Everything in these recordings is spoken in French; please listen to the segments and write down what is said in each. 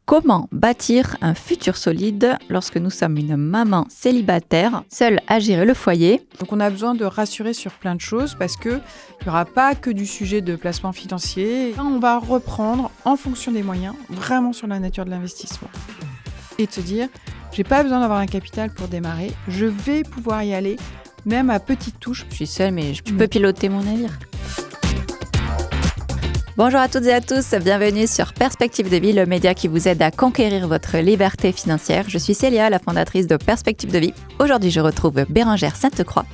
Comment bâtir un futur solide lorsque nous sommes une maman célibataire, seule à gérer le foyer? Donc on a besoin de rassurer sur plein de choses parce qu'il n'y aura pas que du sujet de placement financier. Là, on va reprendre en fonction des moyens, vraiment sur la nature de l'investissement. Et de se dire, j'ai pas besoin d'avoir un capital pour démarrer, je vais pouvoir y aller, même à petite touche. Je suis seule, mais tu peux piloter mon navire. Bonjour à toutes et à tous, bienvenue sur Perspective de Vie, le média qui vous aide à conquérir votre liberté financière. Je suis Célia, la fondatrice de Perspective de Vie. Aujourd'hui, je retrouve Bérengère Sainte-Croix,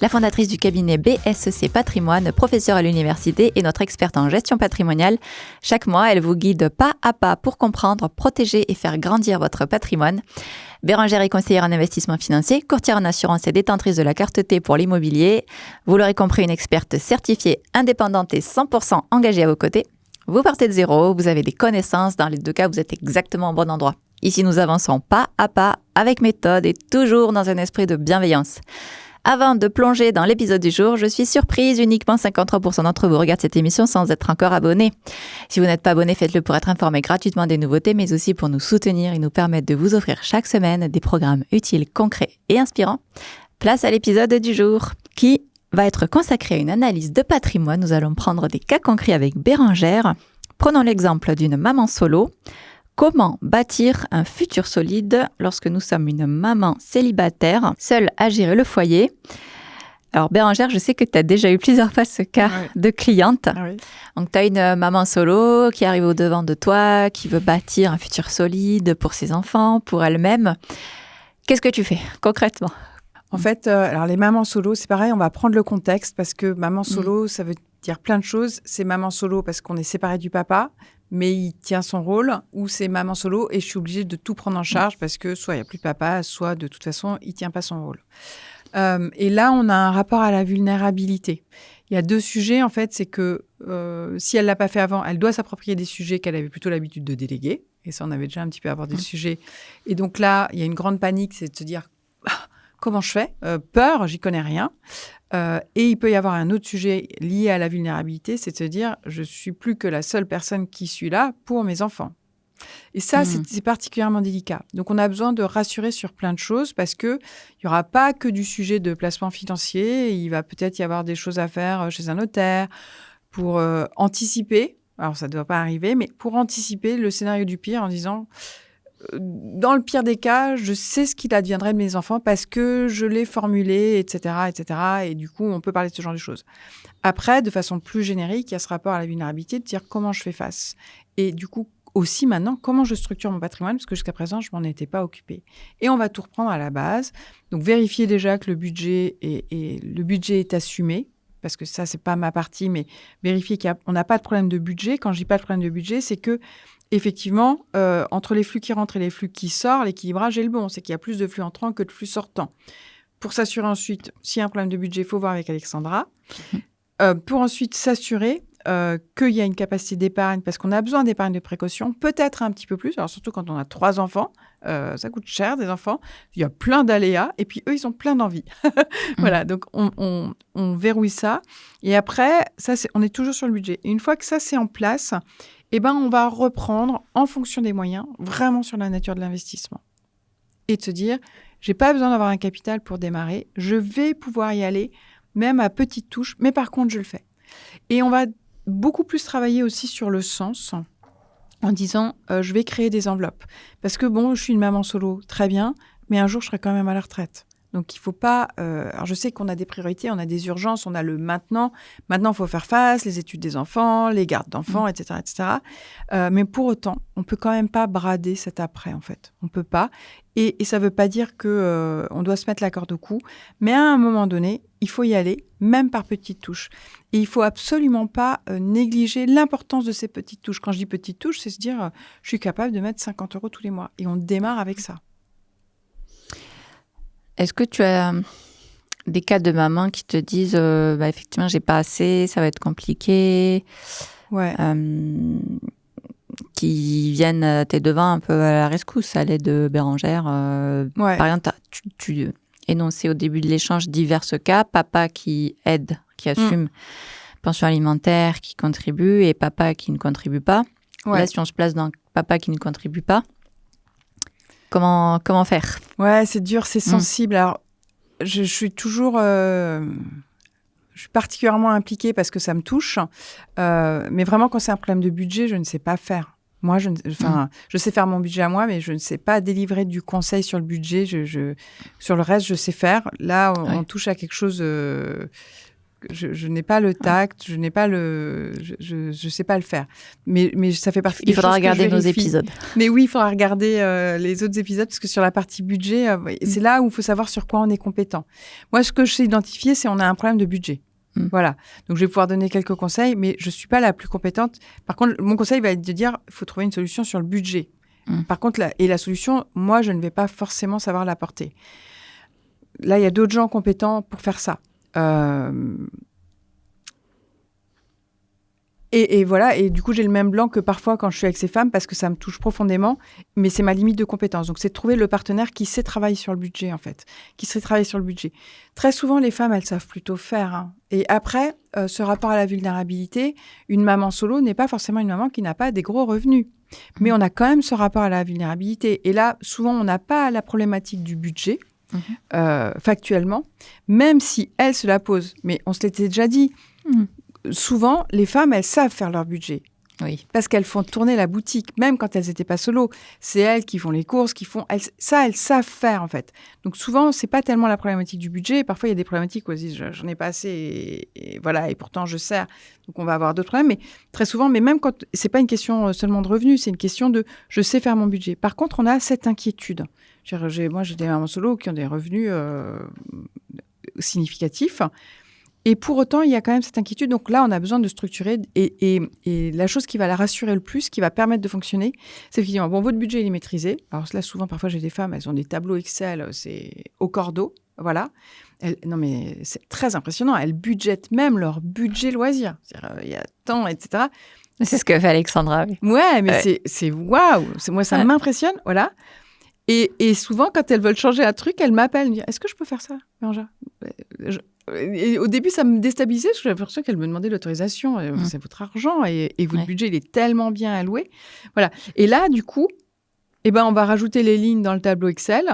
la fondatrice du cabinet BSEC Patrimoine, professeure à l'université et notre experte en gestion patrimoniale. Chaque mois, elle vous guide pas à pas pour comprendre, protéger et faire grandir votre patrimoine. Bérengère est conseillère en investissement financier, courtière en assurance et détentrice de la carte T pour l'immobilier. Vous l'aurez compris, une experte certifiée, indépendante et 100% engagée à vos côtés. Vous partez de zéro, vous avez des connaissances, dans les deux cas, vous êtes exactement au bon endroit. Ici, nous avançons pas à pas, avec méthode et toujours dans un esprit de bienveillance. Avant de plonger dans l'épisode du jour, je suis surprise, uniquement 53% d'entre vous regardent cette émission sans être encore abonnés. Si vous n'êtes pas abonné, faites-le pour être informé gratuitement des nouveautés, mais aussi pour nous soutenir et nous permettre de vous offrir chaque semaine des programmes utiles, concrets et inspirants. Place à l'épisode du jour, qui va être consacré à une analyse de patrimoine. Nous allons prendre des cas concrets avec Bérengère. Prenons l'exemple d'une maman solo. Comment bâtir un futur solide lorsque nous sommes une maman célibataire, seule à gérer le foyer? Alors Bérengère, je sais que tu as déjà eu plusieurs fois ce cas de cliente. Oui. Donc tu as une maman solo qui arrive au-devant de toi, qui veut bâtir un futur solide pour ses enfants, pour elle-même. Qu'est-ce que tu fais concrètement? En fait, alors les mamans solo, c'est pareil, on va prendre le contexte parce que maman solo, ça veut dire plein de choses. C'est maman solo parce qu'on est séparé du papa, mais il tient son rôle, ou c'est maman solo et je suis obligée de tout prendre en charge parce que soit il n'y a plus de papa, soit de toute façon, il ne tient pas son rôle. Et là, on a un rapport à la vulnérabilité. Il y a deux sujets, en fait, c'est que si elle ne l'a pas fait avant, elle doit s'approprier des sujets qu'elle avait plutôt l'habitude de déléguer. Et ça, on avait déjà un petit peu abordé le sujet. Et donc là, il y a une grande panique, c'est de se dire comment je fais ? Peur, j'y connais rien. Et il peut y avoir un autre sujet lié à la vulnérabilité, c'est de se dire je suis plus que la seule personne qui suis là pour mes enfants. Et ça, c'est particulièrement délicat. Donc, on a besoin de rassurer sur plein de choses parce qu'il n'y aura pas que du sujet de placement financier. Il va peut-être y avoir des choses à faire chez un notaire pour anticiper. Alors, ça ne doit pas arriver, mais pour anticiper le scénario du pire en disant dans le pire des cas, je sais ce qu'il adviendrait de mes enfants parce que je l'ai formulé, etc., etc. Et du coup, on peut parler de ce genre de choses. Après, de façon plus générique, il y a ce rapport à la vulnérabilité de dire comment je fais face. Et du coup, aussi maintenant, comment je structure mon patrimoine parce que jusqu'à présent, je m'en étais pas occupée. Et on va tout reprendre à la base. Donc, vérifier déjà que le budget est assumé. Parce que ça, c'est pas ma partie, mais vérifier qu'on n'a pas de problème de budget. Quand je dis pas de problème de budget, c'est que effectivement, entre les flux qui rentrent et les flux qui sortent, l'équilibrage est le bon. C'est qu'il y a plus de flux entrants que de flux sortants. Pour s'assurer ensuite, s'il y a un problème de budget, il faut voir avec Alexandra. Pour ensuite s'assurer qu'il y a une capacité d'épargne, parce qu'on a besoin d'épargne de précaution, peut-être un petit peu plus, alors surtout quand on a 3 enfants. Ça coûte cher, des enfants. Il y a plein d'aléas. Et puis, eux, ils ont plein d'envie. Voilà, donc on verrouille ça. Et après, ça, on est toujours sur le budget. Et une fois que ça, c'est en place, on va reprendre en fonction des moyens, vraiment sur la nature de l'investissement. Et de se dire, j'ai pas besoin d'avoir un capital pour démarrer. Je vais pouvoir y aller, même à petite touche. Mais par contre, je le fais. Et on va beaucoup plus travailler aussi sur le sens en disant, je vais créer des enveloppes. Parce que bon, je suis une maman solo, très bien, mais un jour, je serai quand même à la retraite. Donc, il ne faut pas... alors, je sais qu'on a des priorités, on a des urgences, on a le maintenant. Maintenant, il faut faire face, les études des enfants, les gardes d'enfants, etc., etc. Mais pour autant, on ne peut quand même pas brader cet après, en fait. On ne peut pas. Et ça ne veut pas dire qu'on doit se mettre la corde au cou. Mais à un moment donné, il faut y aller, même par petites touches. Et il ne faut absolument pas négliger l'importance de ces petites touches. Quand je dis petites touches, c'est se dire, je suis capable de mettre 50 € tous les mois. Et on démarre avec ça. Est-ce que tu as des cas de mamans qui te disent effectivement, j'ai pas assez, ça va être compliqué, qui viennent à tes devants un peu à la rescousse, à l'aide de Bérengère. Par exemple, tu énoncé au début de l'échange divers cas, papa qui aide, qui assume pension alimentaire, qui contribue, et papa qui ne contribue pas. Là, si on se place dans papa qui ne contribue pas. Comment faire? Ouais, c'est dur, c'est sensible. Alors, je suis toujours... je suis particulièrement impliquée parce que ça me touche. Mais vraiment, quand c'est un problème de budget, je ne sais pas faire. Moi, je sais faire mon budget à moi, mais je ne sais pas délivrer du conseil sur le budget. Sur le reste, je sais faire. Là, on touche à quelque chose... je n'ai pas le tact, je n'ai pas je sais pas le faire. Mais ça fait partie des choses. Il faudra regarder nos épisodes. Mais oui, il faudra regarder les autres épisodes parce que sur la partie budget, c'est là où il faut savoir sur quoi on est compétent. Moi, ce que je sais identifier, c'est on a un problème de budget. Voilà. Donc, je vais pouvoir donner quelques conseils, mais je suis pas la plus compétente. Par contre, mon conseil va être de dire, il faut trouver une solution sur le budget. Par contre, la solution, moi, je ne vais pas forcément savoir l'apporter. Là, il y a d'autres gens compétents pour faire ça. Et voilà, et du coup, j'ai le même blanc que parfois quand je suis avec ces femmes parce que ça me touche profondément, mais c'est ma limite de compétence. Donc, c'est de trouver le partenaire qui sait travailler sur le budget, en fait, qui sait travailler sur le budget. Très souvent, les femmes, elles savent plutôt faire. Hein. Et après, ce rapport à la vulnérabilité, une maman solo n'est pas forcément une maman qui n'a pas des gros revenus. Mais on a quand même ce rapport à la vulnérabilité. Et là, souvent, on n'a pas la problématique du budget, factuellement, même si elle se la pose. Mais on se l'était déjà dit. Souvent, les femmes, elles savent faire leur budget. Oui. Parce qu'elles font tourner la boutique, même quand elles n'étaient pas solo. C'est elles qui font les courses, elles savent faire, en fait. Donc souvent, c'est pas tellement la problématique du budget. Parfois, il y a des problématiques où elles disent, j'en ai pas assez, et voilà, et pourtant, je sers. Donc, on va avoir d'autres problèmes. Mais très souvent, mais même quand c'est pas une question seulement de revenus, c'est une question de, je sais faire mon budget. Par contre, on a cette inquiétude. Moi, j'ai des mamans solo qui ont des revenus significatifs. Et pour autant, il y a quand même cette inquiétude. Donc là, on a besoin de structurer. Et la chose qui va la rassurer le plus, qui va permettre de fonctionner, c'est effectivement, bon, votre budget, il est maîtrisé. Alors là, souvent, parfois, j'ai des femmes, elles ont des tableaux Excel, c'est au cordeau. Voilà. Non, mais c'est très impressionnant. Elles budgètent même leur budget loisir. Il y a tant, etc. C'est ce que fait Alexandra. Oui. Ouais, mais c'est waouh. Moi, ça m'impressionne. Voilà. Et souvent, quand elles veulent changer un truc, elles m'appellent, me disent, est-ce que je peux faire ça, Bérangère? Et au début, ça me déstabilisait parce que j'avais l'impression qu'elle me demandait l'autorisation. C'est votre argent et votre budget, il est tellement bien alloué. Voilà. Et là, du coup, on va rajouter les lignes dans le tableau Excel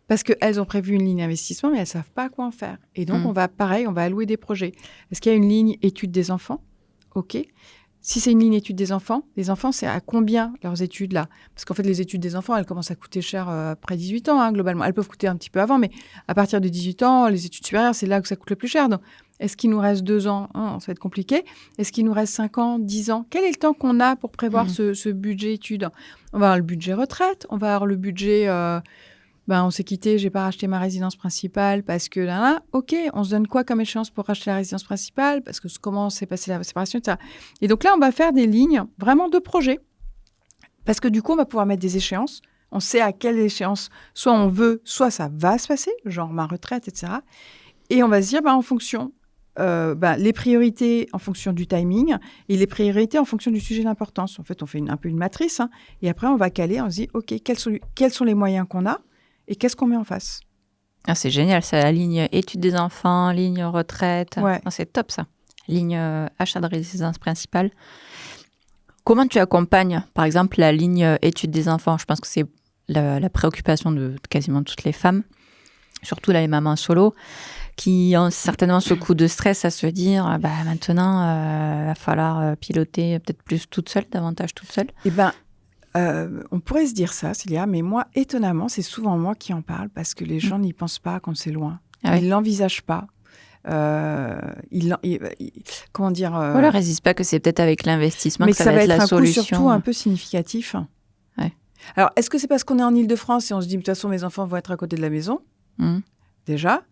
parce qu'elles ont prévu une ligne investissement, mais elles ne savent pas quoi en faire. Et donc, on va allouer des projets. Est-ce qu'il y a une ligne études des enfants? OK. Si c'est une ligne études des enfants, c'est à combien leurs études là? Parce qu'en fait, les études des enfants, elles commencent à coûter cher après 18 ans, hein, globalement. Elles peuvent coûter un petit peu avant, mais à partir de 18 ans, les études supérieures, c'est là que ça coûte le plus cher. Donc, est-ce qu'il nous reste 2 ans? Ça va être compliqué. Est-ce qu'il nous reste 5 ans, 10 ans? Quel est le temps qu'on a pour prévoir ce budget études? On va avoir le budget retraite, on va avoir le budget... on s'est quitté, j'ai pas racheté ma résidence principale parce que là, OK, on se donne quoi comme échéance pour racheter la résidence principale? Parce que comment s'est passée la séparation, etc. Et donc là, on va faire des lignes vraiment de projet. Parce que du coup, on va pouvoir mettre des échéances. On sait à quelle échéance, soit on veut, soit ça va se passer, genre ma retraite, etc. Et on va se dire, en fonction, les priorités en fonction du timing et les priorités en fonction du sujet d'importance. En fait, on fait un peu une matrice. Hein, et après, on va caler, on se dit, OK, quels sont les moyens qu'on a? Et qu'est-ce qu'on met en face? C'est génial, ça. La ligne études des enfants, ligne retraite. Ouais. C'est top, ça. Ligne achat de résidence principale. Comment tu accompagnes, par exemple, la ligne études des enfants? Je pense que c'est la préoccupation de quasiment toutes les femmes, surtout là, les mamans solo, qui ont certainement ce coup de stress à se dire maintenant, il va falloir piloter peut-être plus toute seule, davantage toute seule. On pourrait se dire ça, Célia, mais moi, étonnamment, c'est souvent moi qui en parle parce que les gens n'y pensent pas quand c'est loin. Ils ne l'envisagent pas. Comment dire Voilà, résiste pas que c'est peut-être avec l'investissement que ça va être la solution. Mais ça va être un coût surtout un peu significatif. Ouais. Alors, est-ce que c'est parce qu'on est en Île-de-France et on se dit, de toute façon, mes enfants vont être à côté de la maison déjà.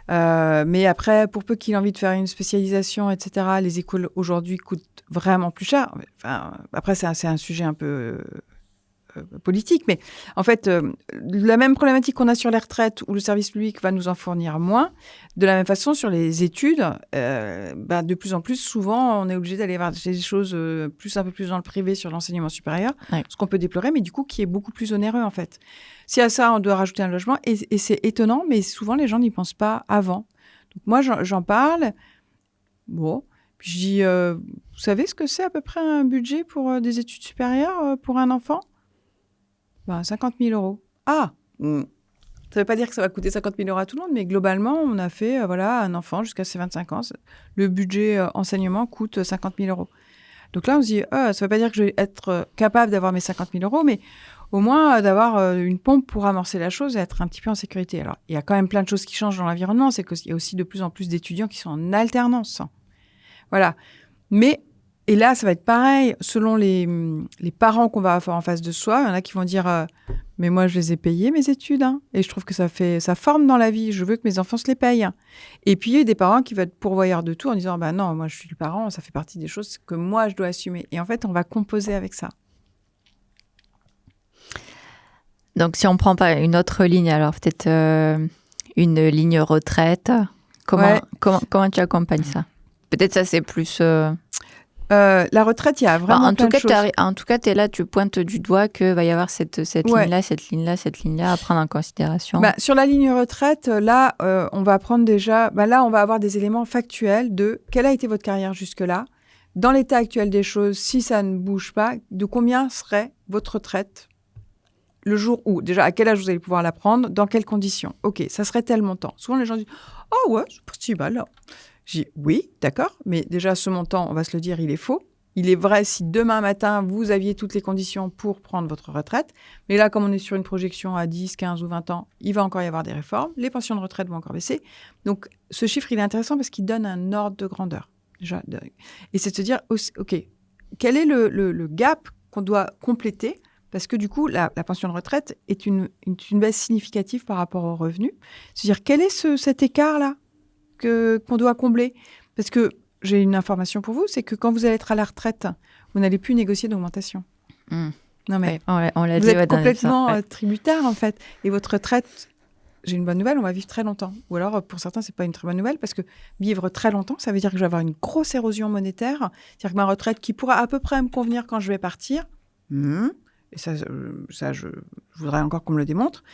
Mais après, pour peu qu'il ait envie de faire une spécialisation, etc., les écoles aujourd'hui coûtent vraiment plus cher. Enfin, après, c'est un sujet un peu politique, mais en fait, la même problématique qu'on a sur les retraites où le service public va nous en fournir moins, de la même façon sur les études, de plus en plus, souvent, on est obligé d'aller voir des choses un peu plus dans le privé sur l'enseignement supérieur, ce qu'on peut déplorer, mais du coup, qui est beaucoup plus onéreux, en fait. Si à ça, on doit rajouter un logement, et c'est étonnant, mais souvent, les gens n'y pensent pas avant. Donc moi, j'en parle, Puis je dis, vous savez ce que c'est à peu près un budget pour des études supérieures pour un enfant ? 50 000 €. Ah, ça ne veut pas dire que ça va coûter 50 000 € à tout le monde, mais globalement, on a fait un enfant jusqu'à ses 25 ans. Le budget enseignement coûte 50 000 €. Donc là, on se dit, ça ne veut pas dire que je vais être capable d'avoir mes 50 000 €, mais au moins d'avoir une pompe pour amorcer la chose et être un petit peu en sécurité. Alors, il y a quand même plein de choses qui changent dans l'environnement. C'est qu'il y a aussi de plus en plus d'étudiants qui sont en alternance. Voilà. Mais, et là, ça va être pareil. Selon les parents qu'on va avoir en face de soi, il y en a qui vont dire mais moi, je les ai payés, mes études. Hein, et je trouve que ça forme dans la vie. Je veux que mes enfants se les payent. Et puis, il y a des parents qui vont être pourvoyeurs de tout en disant non, moi, je suis le parent. Ça fait partie des choses que moi, je dois assumer. Et en fait, on va composer avec ça. Donc, si on ne prend pas une autre ligne, alors peut-être une ligne retraite, comment tu accompagnes ça ? Peut-être ça, c'est plus... la retraite, il y a vraiment plein de choses. En tout cas, tu es là, tu pointes du doigt qu'il va y avoir cette ligne-là, cette ligne-là à prendre en considération. Sur la ligne retraite, là, on va prendre déjà... là, on va avoir des éléments factuels de quelle a été votre carrière jusque-là. Dans l'état actuel des choses, si ça ne bouge pas, de combien serait votre retraite le jour où, déjà, à quel âge vous allez pouvoir la prendre, dans quelles conditions. OK, ça serait tel montant. Souvent, les gens disent « Oh ouais, c'est pas si mal, là. » Je dis « Oui, d'accord, mais déjà, ce montant, on va se le dire, il est faux. Il est vrai si demain matin, vous aviez toutes les conditions pour prendre votre retraite. Mais là, comme on est sur une projection à 10, 15 ou 20 ans, il va encore y avoir des réformes. Les pensions de retraite vont encore baisser. Donc, ce chiffre, il est intéressant parce qu'il donne un ordre de grandeur. Déjà, et c'est de se dire « OK, quel est le gap qu'on doit compléter ?» Parce que du coup, la pension de retraite est une baisse significative par rapport aux revenus. C'est-à-dire, quel est cet écart-là qu'on doit combler ? Parce que j'ai une information pour vous, c'est que quand vous allez être à la retraite, vous n'allez plus négocier d'augmentation. Non mais on l'a vous dit, êtes complètement tributaire en fait. Et votre retraite, j'ai une bonne nouvelle, on va vivre très longtemps. Ou alors, pour certains, c'est pas une très bonne nouvelle parce que vivre très longtemps, ça veut dire que je vais avoir une grosse érosion monétaire. C'est-à-dire que ma retraite, qui pourra à peu près me convenir quand je vais partir... Et ça, je voudrais encore qu'on me le démontre.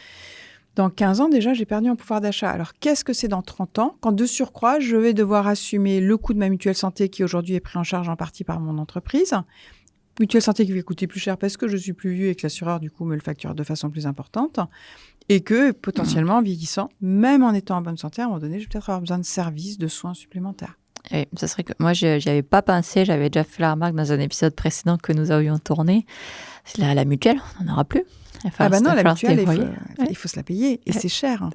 Dans 15 ans, déjà, j'ai perdu en pouvoir d'achat. Alors, qu'est-ce que c'est dans 30 ans quand, de surcroît, je vais devoir assumer le coût de ma mutuelle santé qui, aujourd'hui, est pris en charge en partie par mon entreprise. Mutuelle santé qui va coûter plus cher parce que je suis plus vieux et que l'assureur, du coup, me le facture de façon plus importante. Et que, potentiellement, en vieillissant, même en étant en bonne santé, à un moment donné, je vais peut-être avoir besoin de services, de soins supplémentaires. Et ça serait que moi, j'y avais pas pensé. J'avais déjà fait la remarque dans un épisode précédent que nous avions tourné. La mutuelle, on n'en aura plus. Non, la mutuelle, il faut se la payer. Et c'est cher.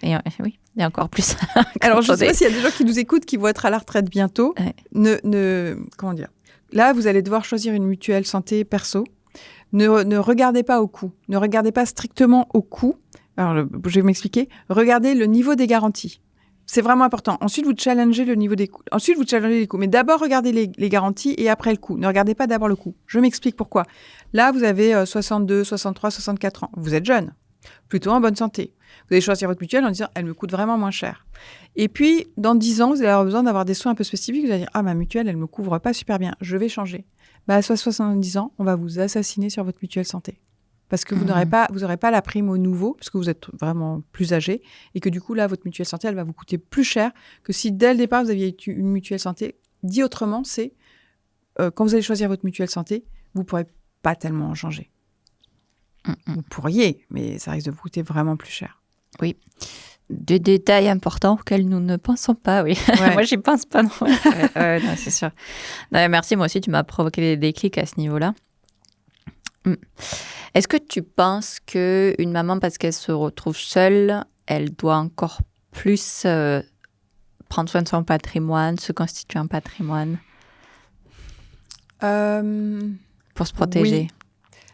Oui, et encore plus. Alors, je ne sais pas s'il y a des gens qui nous écoutent qui vont être à la retraite bientôt. Comment dire ? Là, vous allez devoir choisir une mutuelle santé perso. Ne regardez pas au coût. Ne regardez pas strictement au coût. Alors, je vais m'expliquer. Regardez le niveau des garanties. C'est vraiment important. Ensuite, vous challengez le niveau des coûts. Ensuite, vous challengez les coûts. Mais d'abord, regardez les garanties et après le coût. Ne regardez pas d'abord le coût. Je m'explique pourquoi. Là, vous avez 62, 63, 64 ans. Vous êtes jeune, plutôt en bonne santé. Vous allez choisir votre mutuelle en disant « elle me coûte vraiment moins cher ». Et puis, dans 10 ans, vous allez avoir besoin d'avoir des soins un peu spécifiques. Vous allez dire « ah, ma mutuelle, elle ne me couvre pas super bien. Je vais changer ». À 70 ans, on va vous assassiner sur votre mutuelle santé. Parce que vous n'aurez pas la prime au nouveau, parce que vous êtes vraiment plus âgé, et que du coup, là, votre mutuelle santé, elle va vous coûter plus cher que si, dès le départ, vous aviez une mutuelle santé. Dit autrement, c'est quand vous allez choisir votre mutuelle santé, vous ne pourrez pas tellement en changer. Vous pourriez, mais ça risque de vous coûter vraiment plus cher. Oui. Des détails importants auxquels nous ne pensons pas, oui. Ouais. Moi, j'y pense pas, non. Non, c'est sûr. Non, merci, moi aussi, tu m'as provoqué des déclics à ce niveau-là. Est-ce que tu penses qu'une maman, parce qu'elle se retrouve seule, elle doit encore plus prendre soin de son patrimoine, se constituer un patrimoine pour se protéger? Oui.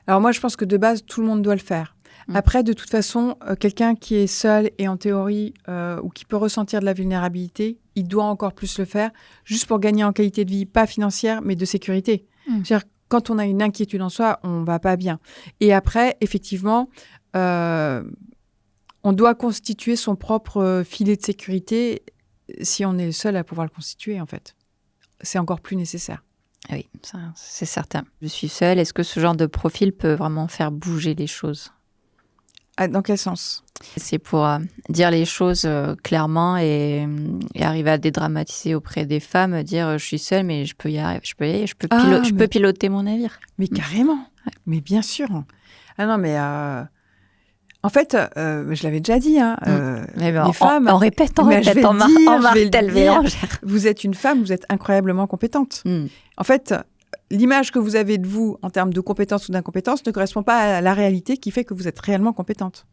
Alors moi, je pense que de base, tout le monde doit le faire. Après, de toute façon, quelqu'un qui est seul et en théorie, ou qui peut ressentir de la vulnérabilité, il doit encore plus le faire, juste pour gagner en qualité de vie, pas financière, mais de sécurité. C'est-à-dire, quand on a une inquiétude en soi, on ne va pas bien. Et après, effectivement, on doit constituer son propre filet de sécurité si on est le seul à pouvoir le constituer, en fait. C'est encore plus nécessaire. Oui, ça, c'est certain. Je suis seule. Est-ce que ce genre de profil peut vraiment faire bouger les choses ? Dans quel sens ? C'est pour dire les choses clairement et arriver à dédramatiser auprès des femmes, dire je suis seule, mais je peux y arriver, je peux piloter mon navire. Mais carrément, mais bien sûr. Ah non, mais en fait, je l'avais déjà dit, les femmes... On répète, on martèle Bérengère. Vous êtes une femme, vous êtes incroyablement compétente. En fait, l'image que vous avez de vous en termes de compétence ou d'incompétence ne correspond pas à la réalité qui fait que vous êtes réellement compétente.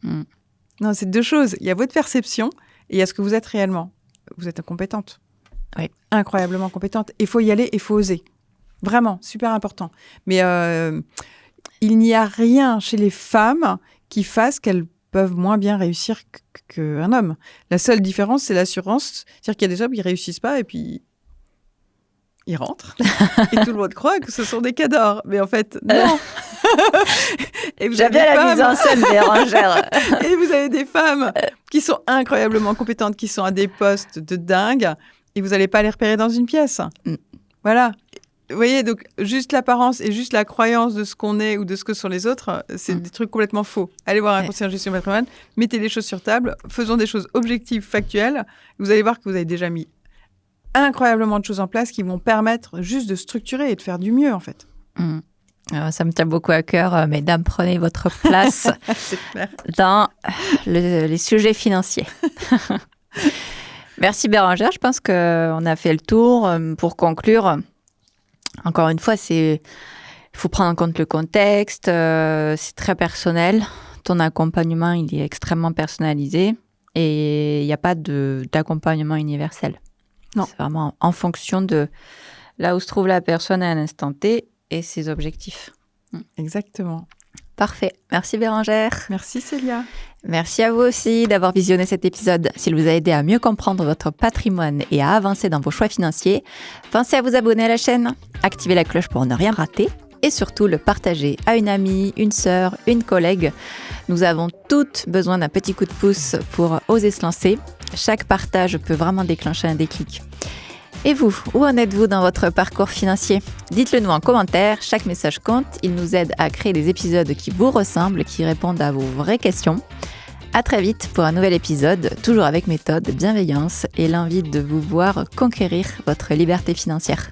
Non, c'est deux choses. Il y a votre perception et il y a ce que vous êtes réellement. Vous êtes compétente. Oui. Incroyablement compétente. Il faut y aller, il faut oser. Vraiment, super important. Mais il n'y a rien chez les femmes qui fasse qu'elles peuvent moins bien réussir qu'un homme. La seule différence, c'est l'assurance. C'est-à-dire qu'il y a des hommes qui ne réussissent pas et puis ils rentrent. Et tout le monde croit que ce sont des cadors. Mais en fait, non. J'aime bien la mise en scène Bérengère. Et vous avez des femmes qui sont incroyablement compétentes, qui sont à des postes de dingue, et vous n'allez pas les repérer dans une pièce. Voilà. Vous voyez, donc juste l'apparence et juste la croyance de ce qu'on est ou de ce que sont les autres, c'est des trucs complètement faux. Allez voir un conseiller en gestion de patrimoine, mettez les choses sur table, faisons des choses objectives, factuelles. Vous allez voir que vous avez déjà mis incroyablement de choses en place qui vont permettre juste de structurer et de faire du mieux, en fait. Alors, ça me tient beaucoup à cœur. Mesdames, prenez votre place dans les sujets financiers. Merci Bérengère. Je pense qu'on a fait le tour. Pour conclure, encore une fois, il faut prendre en compte le contexte. C'est très personnel. Ton accompagnement, il est extrêmement personnalisé et il n'y a pas d'accompagnement universel. Non. C'est vraiment en fonction de là où se trouve la personne à un instant T et ses objectifs. Exactement. Parfait. Merci Bérengère. Merci Célia. Merci à vous aussi d'avoir visionné cet épisode. S'il vous a aidé à mieux comprendre votre patrimoine et à avancer dans vos choix financiers, pensez à vous abonner à la chaîne, activer la cloche pour ne rien rater et surtout le partager à une amie, une sœur, une collègue. Nous avons toutes besoin d'un petit coup de pouce pour oser se lancer. Chaque partage peut vraiment déclencher un déclic. Et vous, où en êtes-vous dans votre parcours financier ? Dites-le nous en commentaire, chaque message compte. Il nous aide à créer des épisodes qui vous ressemblent, qui répondent à vos vraies questions. À très vite pour un nouvel épisode, toujours avec méthode, bienveillance et l'envie de vous voir conquérir votre liberté financière.